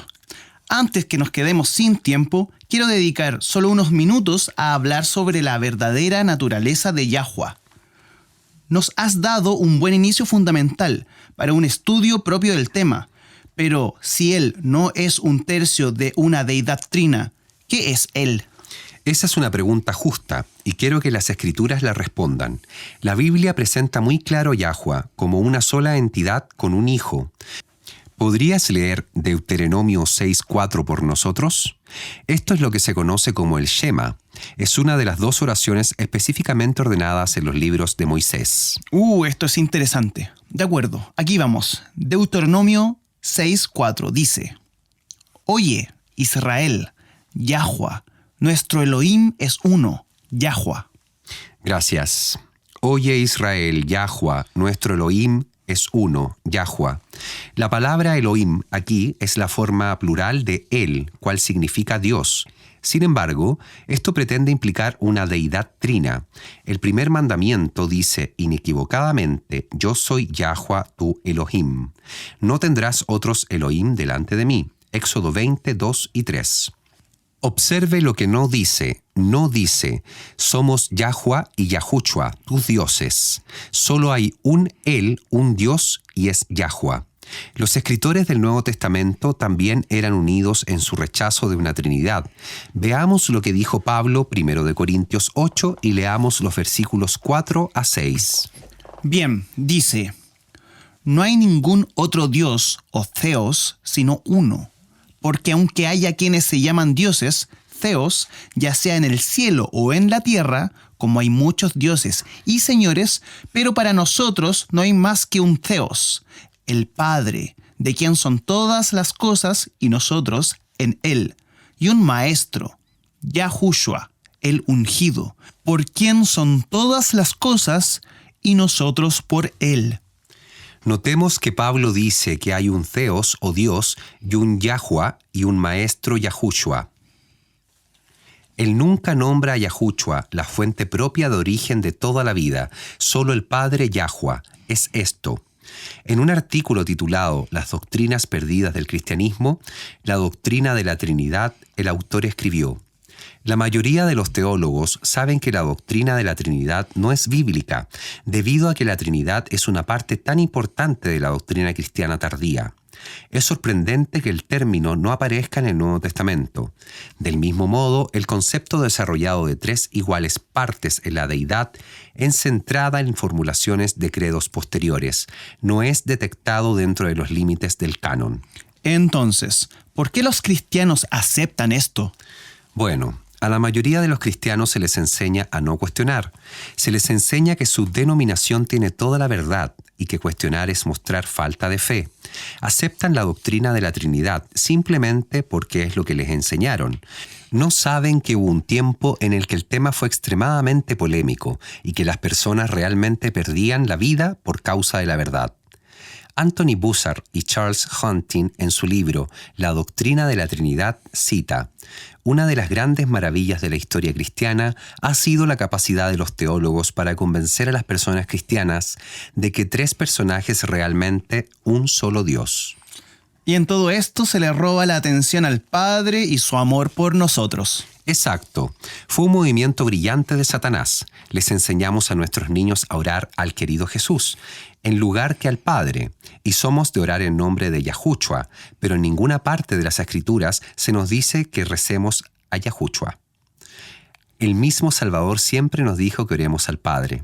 antes que nos quedemos sin tiempo, quiero dedicar solo unos minutos a hablar sobre la verdadera naturaleza de Yahuwah. Nos has dado un buen inicio fundamental para un estudio propio del tema, pero si Él no es un tercio de una deidad trina, ¿qué es Él? Esa es una pregunta justa y quiero que las Escrituras la respondan. La Biblia presenta muy claro a Yahuwah como una sola entidad con un hijo. ¿Podrías leer Deuteronomio 6:4 por nosotros? Esto es lo que se conoce como el Shema. Es una de las dos oraciones específicamente ordenadas en los libros de Moisés. Esto es interesante. De acuerdo, aquí vamos. Deuteronomio 6:4 dice: Oye, Israel, Yahuwah, nuestro Elohim es uno, Yahuwah. Gracias. Oye, Israel, Yahuwah, nuestro Elohim es uno, Yahuwah. La palabra Elohim aquí es la forma plural de El, cual significa Dios. Sin embargo, esto pretende implicar una deidad trina. El primer mandamiento dice inequivocadamente, yo soy Yahuwah tu Elohim. No tendrás otros Elohim delante de mí. Éxodo 20, 2 y 3. Observe lo que no dice, somos Yahuwah y Yahushua, tus dioses. Solo hay un Él, un Dios, y es Yahuwah. Los escritores del Nuevo Testamento también eran unidos en su rechazo de una Trinidad. Veamos lo que dijo Pablo, 1 Corintios 8, y leamos los versículos 4 a 6. Bien, dice: No hay ningún otro Dios o Theos sino uno. Porque aunque haya quienes se llaman dioses, Theos, ya sea en el cielo o en la tierra, como hay muchos dioses y señores, pero para nosotros no hay más que un Theos, el Padre, de quien son todas las cosas y nosotros en Él, y un Maestro, Yahushua, el ungido, por quien son todas las cosas y nosotros por Él. Notemos que Pablo dice que hay un Theos o Dios y un Yahuwah y un maestro Yahushua. Él nunca nombra a Yahushua, la fuente propia de origen de toda la vida. Solo el Padre Yahuwah es esto. En un artículo titulado Las doctrinas perdidas del cristianismo, la doctrina de la Trinidad, el autor escribió: la mayoría de los teólogos saben que la doctrina de la Trinidad no es bíblica, debido a que la Trinidad es una parte tan importante de la doctrina cristiana tardía. Es sorprendente que el término no aparezca en el Nuevo Testamento. Del mismo modo, el concepto desarrollado de tres iguales partes en la deidad es centrada en formulaciones de credos posteriores. No es detectado dentro de los límites del canon. Entonces, ¿por qué los cristianos aceptan esto? Bueno, a la mayoría de los cristianos se les enseña a no cuestionar. Se les enseña que su denominación tiene toda la verdad y que cuestionar es mostrar falta de fe. Aceptan la doctrina de la Trinidad simplemente porque es lo que les enseñaron. No saben que hubo un tiempo en el que el tema fue extremadamente polémico y que las personas realmente perdían la vida por causa de la verdad. Anthony Bussard y Charles Hunting, en su libro La doctrina de la Trinidad, cita: una de las grandes maravillas de la historia cristiana ha sido la capacidad de los teólogos para convencer a las personas cristianas de que tres personajes realmente un solo Dios. Y en todo esto se le roba la atención al Padre y su amor por nosotros. Exacto. Fue un movimiento brillante de Satanás. Les enseñamos a nuestros niños a orar al querido Jesús, en lugar que al Padre, y somos de orar en nombre de Yahushua, pero en ninguna parte de las Escrituras se nos dice que recemos a Yahushua. El mismo Salvador siempre nos dijo que oremos al Padre.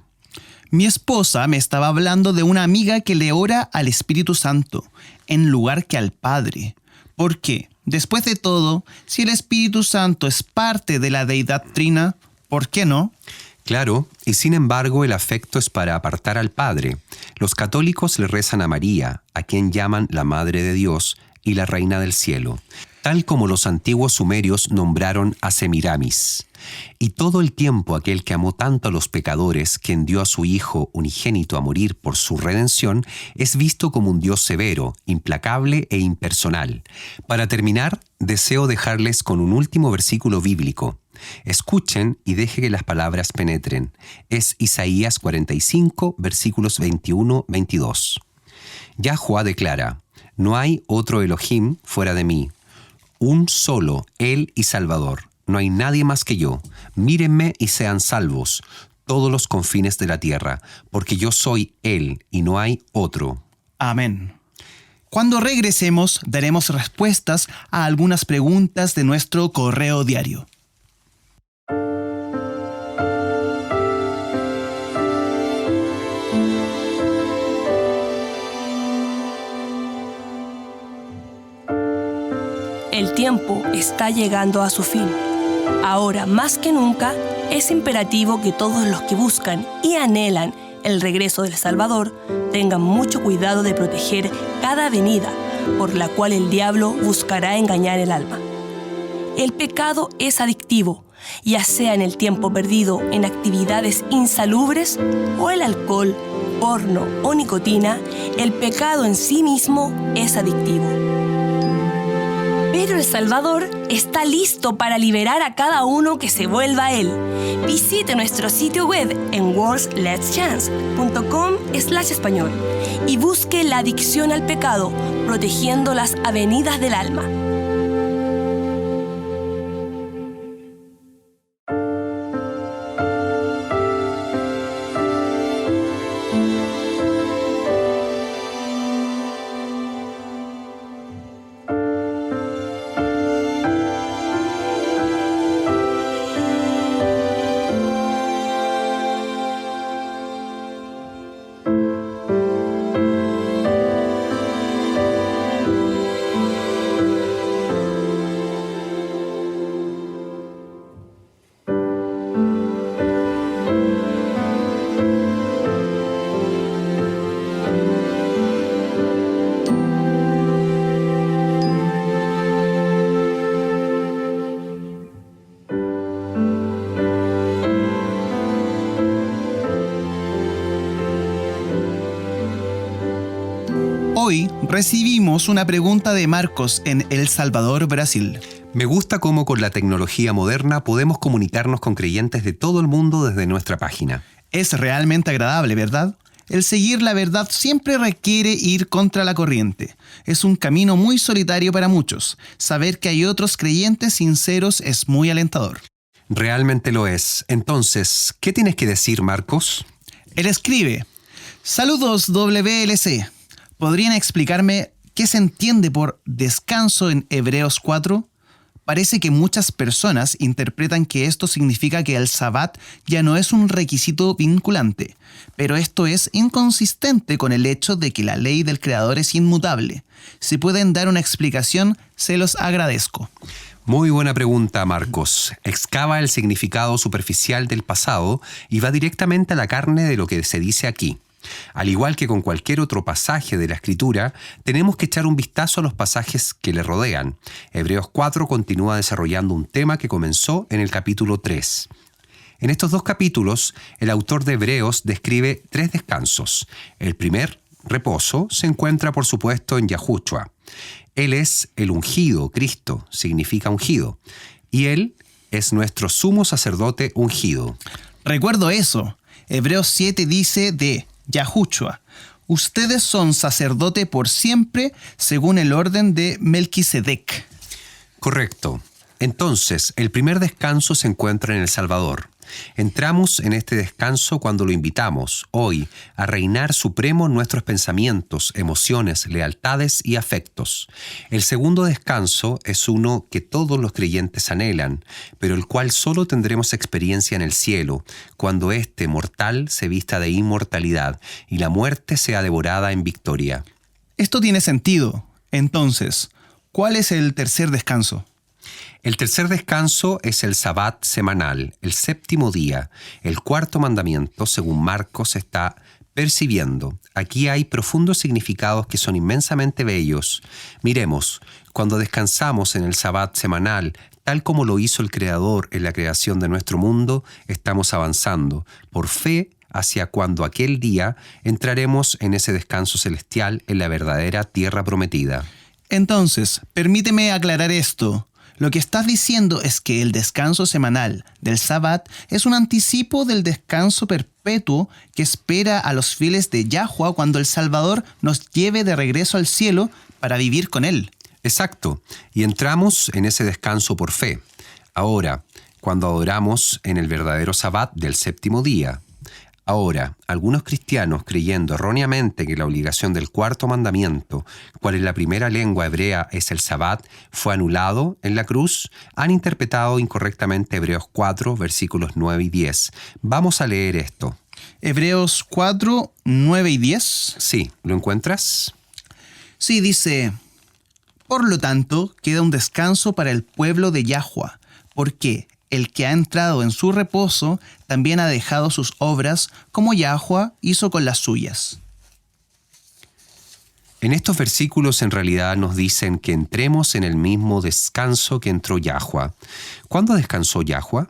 Mi esposa me estaba hablando de una amiga que le ora al Espíritu Santo, en lugar que al Padre. ¿Por qué? Después de todo, si el Espíritu Santo es parte de la deidad trina, ¿por qué no? Claro, y sin embargo el afecto es para apartar al Padre. Los católicos le rezan a María, a quien llaman la Madre de Dios y la Reina del Cielo, tal como los antiguos sumerios nombraron a Semiramis. Y todo el tiempo aquel que amó tanto a los pecadores, quien dio a su Hijo unigénito a morir por su redención, es visto como un Dios severo, implacable e impersonal. Para terminar, deseo dejarles con un último versículo bíblico. Escuchen y deje que las palabras penetren. Es Isaías 45, versículos 21-22. Yahuwah declara: no hay otro Elohim fuera de mí, un solo, Él y Salvador. No hay nadie más que yo. Mírenme y sean salvos, todos los confines de la tierra, porque yo soy Él y no hay otro. Amén. Cuando regresemos, daremos respuestas a algunas preguntas de nuestro correo diario. El tiempo está llegando a su fin. Ahora, más que nunca, es imperativo que todos los que buscan y anhelan el regreso del Salvador tengan mucho cuidado de proteger cada venida por la cual el diablo buscará engañar el alma. El pecado es adictivo, ya sea en el tiempo perdido en actividades insalubres o el alcohol, porno o nicotina. El pecado en sí mismo es adictivo. Pero el Salvador está listo para liberar a cada uno que se vuelva a Él. Visite nuestro sitio web en worldletschance.com/español y busque la adicción al pecado, protegiendo las avenidas del alma. Recibimos una pregunta de Marcos en El Salvador, Brasil. Me gusta cómo con la tecnología moderna podemos comunicarnos con creyentes de todo el mundo desde nuestra página. Es realmente agradable, ¿verdad? El seguir la verdad siempre requiere ir contra la corriente. Es un camino muy solitario para muchos. Saber que hay otros creyentes sinceros es muy alentador. Realmente lo es. Entonces, ¿qué tienes que decir, Marcos? Él escribe: Saludos WLC. ¿Podrían explicarme qué se entiende por descanso en Hebreos 4? Parece que muchas personas interpretan que esto significa que el Sabbat ya no es un requisito vinculante, pero esto es inconsistente con el hecho de que la ley del Creador es inmutable. Si pueden dar una explicación, se los agradezco. Muy buena pregunta, Marcos. Excava el significado superficial del pasado y va directamente a la carne de lo que se dice aquí. Al igual que con cualquier otro pasaje de la Escritura, tenemos que echar un vistazo a los pasajes que le rodean. Hebreos 4 continúa desarrollando un tema que comenzó en el capítulo 3. En estos 2 capítulos, el autor de Hebreos describe 3 descansos. El primer, reposo, se encuentra por supuesto en Yahushua. Él es el ungido, Cristo, significa ungido. Y Él es nuestro sumo sacerdote ungido. Recuerdo eso. Hebreos 7 dice de Yahushua: ustedes son sacerdote por siempre según el orden de Melquisedec. Correcto. Entonces, el primer descanso se encuentra en el Salvador. Entramos en este descanso cuando lo invitamos, hoy, a reinar supremo en nuestros pensamientos, emociones, lealtades y afectos. El segundo descanso es uno que todos los creyentes anhelan, pero el cual solo tendremos experiencia en el cielo, cuando este mortal se vista de inmortalidad y la muerte sea devorada en victoria. Esto tiene sentido. Entonces, ¿cuál es el tercer descanso? El tercer descanso es el Sabbat semanal, el 7º día. El 4º mandamiento, según Marcos, está percibiendo. Aquí hay profundos significados que son inmensamente bellos. Miremos, cuando descansamos en el Sabbat semanal, tal como lo hizo el Creador en la creación de nuestro mundo, estamos avanzando por fe hacia cuando aquel día entraremos en ese descanso celestial en la verdadera tierra prometida. Entonces, permíteme aclarar esto. Lo que estás diciendo es que el descanso semanal del Sabbat es un anticipo del descanso perpetuo que espera a los fieles de Yahuwah cuando el Salvador nos lleve de regreso al cielo para vivir con Él. Exacto, y entramos en ese descanso por fe. Ahora, cuando adoramos en el verdadero Sabbat del 7º día. Ahora, algunos cristianos, creyendo erróneamente que la obligación del 4º mandamiento, cual en la primera lengua hebrea es el Sabbat, fue anulado en la cruz, han interpretado incorrectamente Hebreos 4, versículos 9 y 10. Vamos a leer esto. Hebreos 4, 9 y 10. Sí, ¿lo encuentras? Sí, dice: por lo tanto, queda un descanso para el pueblo de Yahuwah, porque el que ha entrado en su reposo también ha dejado sus obras como Yahuwah hizo con las suyas. En estos versículos en realidad nos dicen que entremos en el mismo descanso que entró Yahuwah. ¿Cuándo descansó Yahuwah?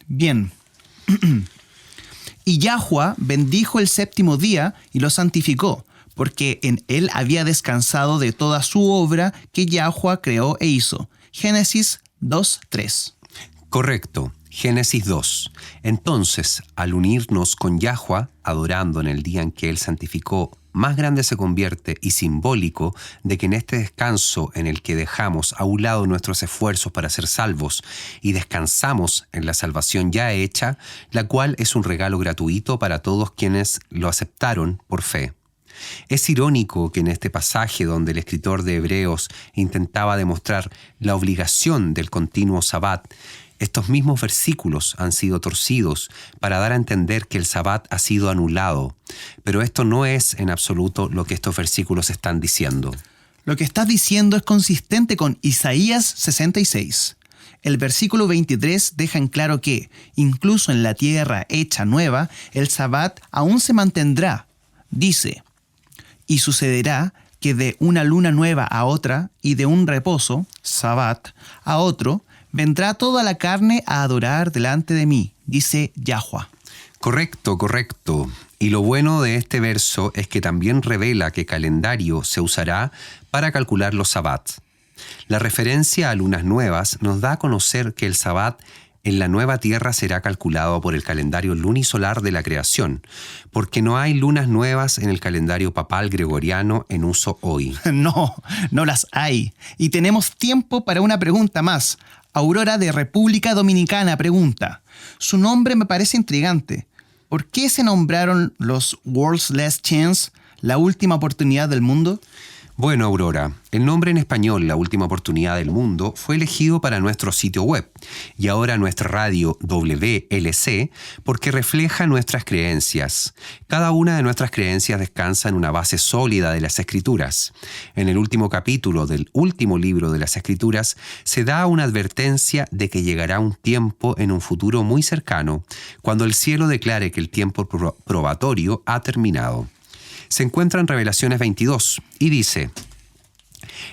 Bien. Y Yahuwah bendijo el 7º día y lo santificó, porque en él había descansado de toda su obra que Yahuwah creó e hizo. Génesis 2:3. Correcto, Génesis 2. Entonces, al unirnos con Yahuwah, adorando en el día en que Él santificó, más grande se convierte y simbólico de que en este descanso en el que dejamos a un lado nuestros esfuerzos para ser salvos y descansamos en la salvación ya hecha, la cual es un regalo gratuito para todos quienes lo aceptaron por fe. Es irónico que en este pasaje donde el escritor de Hebreos intentaba demostrar la obligación del continuo Sabbat, estos mismos versículos han sido torcidos para dar a entender que el Sabbat ha sido anulado. Pero esto no es en absoluto lo que estos versículos están diciendo. Lo que estás diciendo es consistente con Isaías 66. El versículo 23 deja en claro que, incluso en la tierra hecha nueva, el Sabbat aún se mantendrá. Dice: y sucederá que de una luna nueva a otra, y de un reposo, Sabbat, a otro, vendrá toda la carne a adorar delante de mí, dice Yahuwah. Correcto. Y lo bueno de este verso es que también revela que calendario se usará para calcular los sabbat. La referencia a lunas nuevas nos da a conocer que el sabbat en la nueva tierra será calculado por el calendario lunisolar de la creación, porque no hay lunas nuevas en el calendario papal gregoriano en uso hoy. No las hay. Y tenemos tiempo para una pregunta más. Aurora de República Dominicana pregunta. Su nombre me parece intrigante. ¿Por qué se nombraron los World's Last Chance, la última oportunidad del mundo? Bueno, Aurora, el nombre en español, La Última Oportunidad del Mundo, fue elegido para nuestro sitio web y ahora nuestra radio WLC porque refleja nuestras creencias. Cada una de nuestras creencias descansa en una base sólida de las Escrituras. En el último capítulo del último libro de las Escrituras se da una advertencia de que llegará un tiempo en un futuro muy cercano, cuando el cielo declare que el tiempo probatorio ha terminado. Se encuentra en Revelaciones 22 y dice: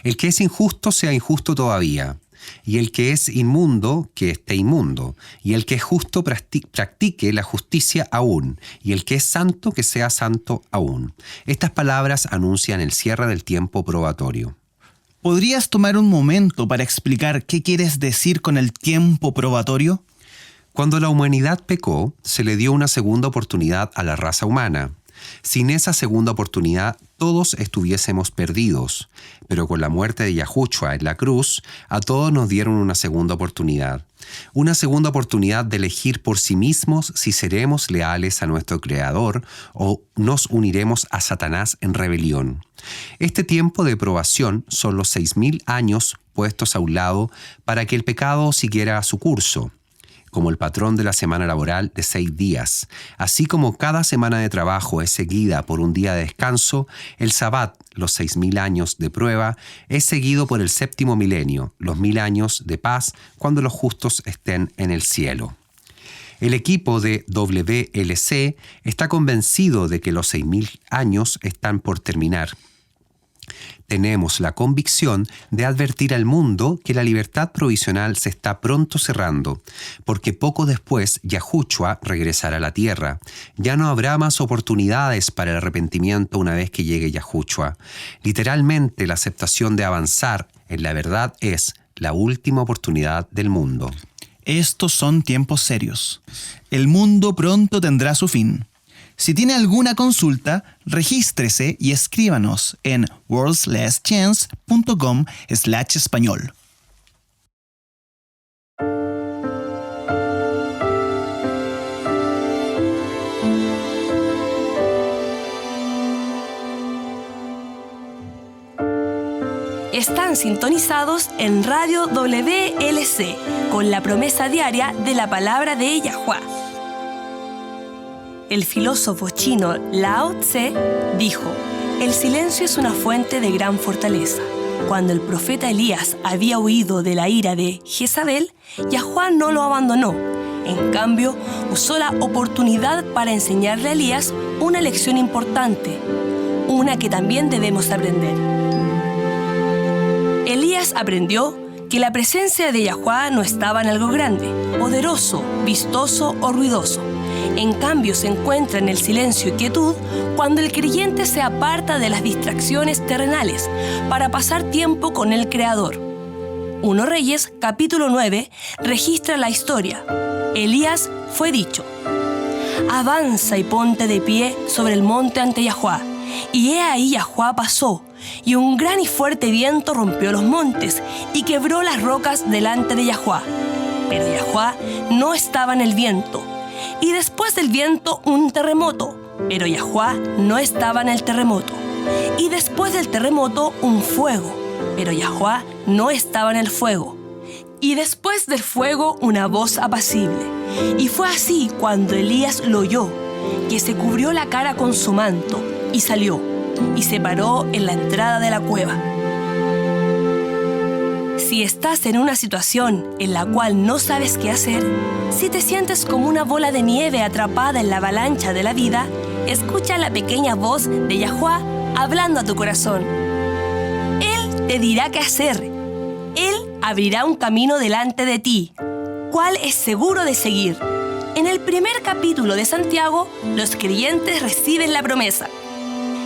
el que es injusto sea injusto todavía, y el que es inmundo, que esté inmundo, y el que es justo practique la justicia aún, y el que es santo, que sea santo aún. Estas palabras anuncian el cierre del tiempo probatorio. ¿Podrías tomar un momento para explicar qué quieres decir con el tiempo probatorio? Cuando la humanidad pecó, se le dio una segunda oportunidad a la raza humana. Sin esa segunda oportunidad, todos estuviésemos perdidos. Pero con la muerte de Yahushua en la cruz, a todos nos dieron una segunda oportunidad. Una segunda oportunidad de elegir por sí mismos si seremos leales a nuestro Creador o nos uniremos a Satanás en rebelión. Este tiempo de probación son los 6.000 años puestos a un lado para que el pecado siguiera su curso, como el patrón de la semana laboral de 6 días. Así como cada semana de trabajo es seguida por un día de descanso, el Sabbat, los 6.000 años de prueba, es seguido por el 7º milenio, los 1.000 años de paz, cuando los justos estén en el cielo. El equipo de WLC está convencido de que los 6.000 años están por terminar. Tenemos la convicción de advertir al mundo que la libertad provisional se está pronto cerrando, porque poco después Yahushua regresará a la tierra. Ya no habrá más oportunidades para el arrepentimiento una vez que llegue Yahushua. Literalmente, la aceptación de avanzar en la verdad es la última oportunidad del mundo. Estos son tiempos serios. El mundo pronto tendrá su fin. Si tiene alguna consulta, regístrese y escríbanos en worldslastchance.com/español. Están sintonizados en Radio WLC con la promesa diaria de la palabra de Yahuwah. El filósofo chino Lao Tse dijo: el silencio es una fuente de gran fortaleza. Cuando el profeta Elías había huido de la ira de Jezabel, Yahuwah no lo abandonó. En cambio, usó la oportunidad para enseñarle a Elías una lección importante, una que también debemos aprender. Elías aprendió que la presencia de Yahuwah no estaba en algo grande, poderoso, vistoso o ruidoso. En cambio, se encuentra en el silencio y quietud cuando el creyente se aparta de las distracciones terrenales para pasar tiempo con el Creador. 1 Reyes, capítulo 9, registra la historia. Elías fue dicho: avanza y ponte de pie sobre el monte ante Yahuwah. Y he ahí Yahuwah pasó, y un gran y fuerte viento rompió los montes y quebró las rocas delante de Yahuwah. Pero Yahuwah no estaba en el viento. Y después del viento un terremoto, pero Yahuwah no estaba en el terremoto. Y después del terremoto un fuego, pero Yahuwah no estaba en el fuego. Y después del fuego una voz apacible. Y fue así cuando Elías lo oyó, que se cubrió la cara con su manto y salió, y se paró en la entrada de la cueva. Si estás en una situación en la cual no sabes qué hacer, si te sientes como una bola de nieve atrapada en la avalancha de la vida, escucha la pequeña voz de Yahuwah hablando a tu corazón. Él te dirá qué hacer. Él abrirá un camino delante de ti, cual es seguro de seguir. En el primer capítulo de Santiago, los creyentes reciben la promesa: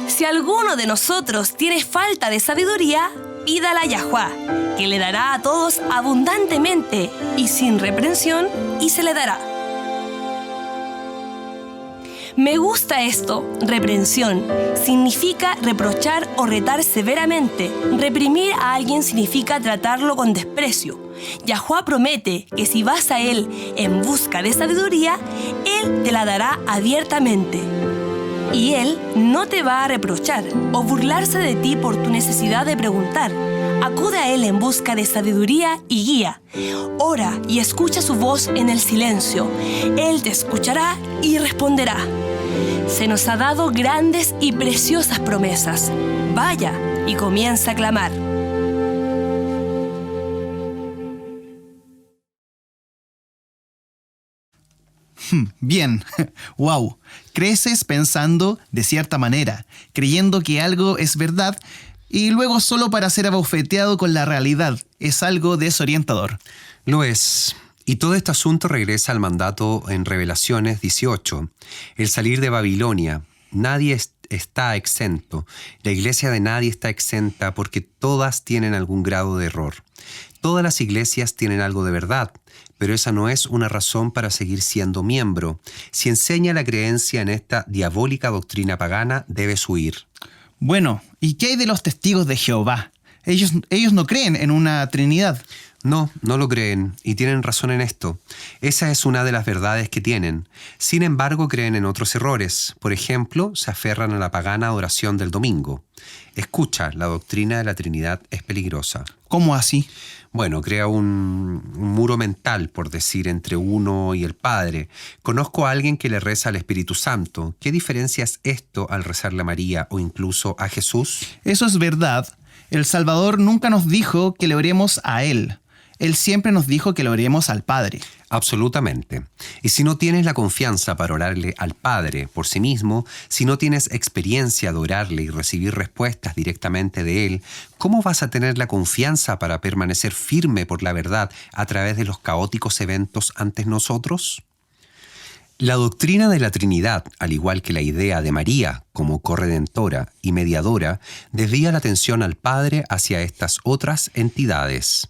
si alguno de nosotros tiene falta de sabiduría, pídala a Yahuwá, que le dará a todos abundantemente y sin reprensión, y se le dará. Me gusta esto. Reprensión significa reprochar o retar severamente. Reprimir a alguien significa tratarlo con desprecio. Yahuwá promete que si vas a Él en busca de sabiduría, Él te la dará abiertamente. Y Él no te va a reprochar o burlarse de ti por tu necesidad de preguntar. Acude a Él en busca de sabiduría y guía. Ora y escucha su voz en el silencio. Él te escuchará y responderá. Se nos ha dado grandes y preciosas promesas. Vaya y comienza a clamar. Bien, wow. Creces pensando de cierta manera, creyendo que algo es verdad y luego solo para ser abofeteado con la realidad. Es algo desorientador. Lo es. Y todo este asunto regresa al mandato en Revelaciones 18. El salir de Babilonia. Nadie está exento. La iglesia de nadie está exenta porque todas tienen algún grado de error. Todas las iglesias tienen algo de verdad, pero esa no es una razón para seguir siendo miembro. Si enseña la creencia en esta diabólica doctrina pagana, debes huir. Bueno, ¿y qué hay de los testigos de Jehová? Ellos no creen en una Trinidad. No lo creen, y tienen razón en esto. Esa es una de las verdades que tienen. Sin embargo, creen en otros errores. Por ejemplo, se aferran a la pagana adoración del domingo. Escucha, la doctrina de la Trinidad es peligrosa. ¿Cómo así? Bueno, crea un muro mental, por decir, entre uno y el Padre. Conozco a alguien que le reza al Espíritu Santo. ¿Qué diferencia es esto al rezarle a María o incluso a Jesús? Eso es verdad. El Salvador nunca nos dijo que le oremos a Él. Él siempre nos dijo que le oremos al Padre. Absolutamente. Y si no tienes la confianza para orarle al Padre por sí mismo, si no tienes experiencia de orarle y recibir respuestas directamente de Él, ¿cómo vas a tener la confianza para permanecer firme por la verdad a través de los caóticos eventos ante nosotros? La doctrina de la Trinidad, al igual que la idea de María como corredentora y mediadora, desvía la atención al Padre hacia estas otras entidades.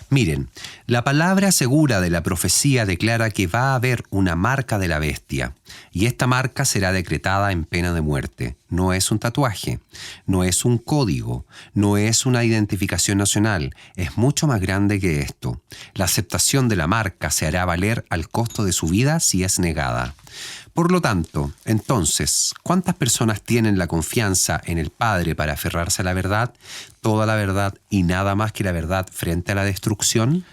Miren, la palabra segura de la profecía declara que va a haber una marca de la bestia, y esta marca será decretada en pena de muerte. No es un tatuaje, no es un código, no es una identificación nacional, es mucho más grande que esto. La aceptación de la marca se hará valer al costo de su vida si es negada. Por lo tanto, entonces, ¿cuántas personas tienen la confianza en el Padre para aferrarse a la verdad, toda la verdad y nada más que la verdad frente a la destrucción?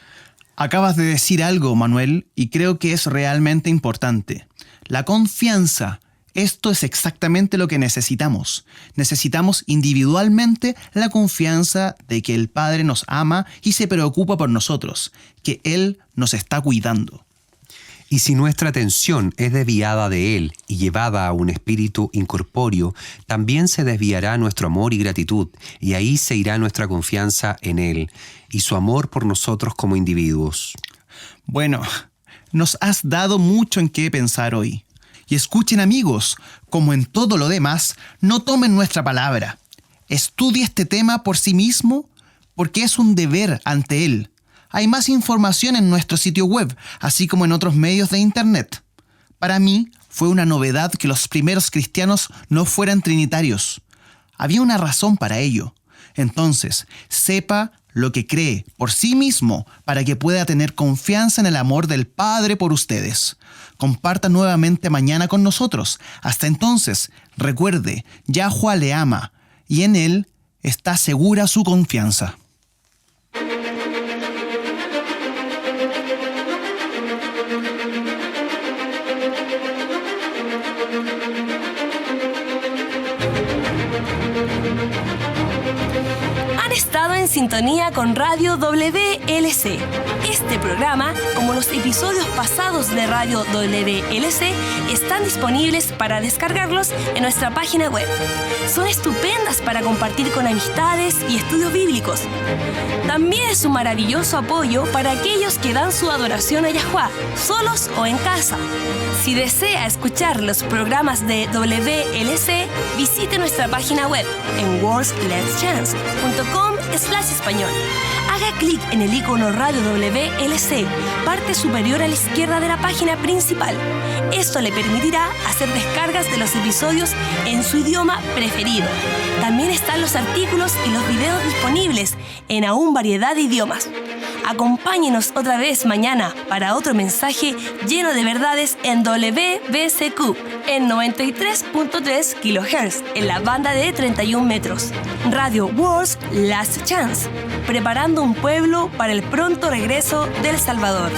Acabas de decir algo, Manuel, y creo que es realmente importante. La confianza. Esto es exactamente lo que necesitamos. Necesitamos individualmente la confianza de que el Padre nos ama y se preocupa por nosotros, que Él nos está cuidando. Y si nuestra atención es desviada de Él y llevada a un espíritu incorpóreo, también se desviará nuestro amor y gratitud, y ahí se irá nuestra confianza en Él y su amor por nosotros como individuos. Bueno, nos has dado mucho en qué pensar hoy. Y escuchen, amigos, como en todo lo demás, no tomen nuestra palabra. Estudie este tema por sí mismo, porque es un deber ante Él. Hay más información en nuestro sitio web, así como en otros medios de internet. Para mí, fue una novedad que los primeros cristianos no fueran trinitarios. Había una razón para ello. Entonces, sepa lo que cree por sí mismo para que pueda tener confianza en el amor del Padre por ustedes. Comparta nuevamente mañana con nosotros. Hasta entonces, recuerde, Yahuwá le ama y en Él está segura su confianza. Han estado en en sintonía con Radio WLC. Este programa, como los episodios pasados de Radio WLC, están disponibles para descargarlos en nuestra página web. Son estupendas para compartir con amistades y estudios bíblicos. También es un maravilloso apoyo para aquellos que dan su adoración a Yahuwah, solos o en casa. Si desea escuchar los programas de WLC, visite nuestra página web en worldletschance.com/español. Haga clic en el icono Radio WLC, parte superior a la izquierda de la página principal. Esto le permitirá hacer descargas de los episodios en su idioma preferido. También están los artículos y los videos disponibles en aún variedad de idiomas. Acompáñenos otra vez mañana para otro mensaje lleno de verdades en WBCQ, en 93.3 kHz, en la banda de 31 metros. Radio World's Last Chance, preparando un pueblo para el pronto regreso del Salvador.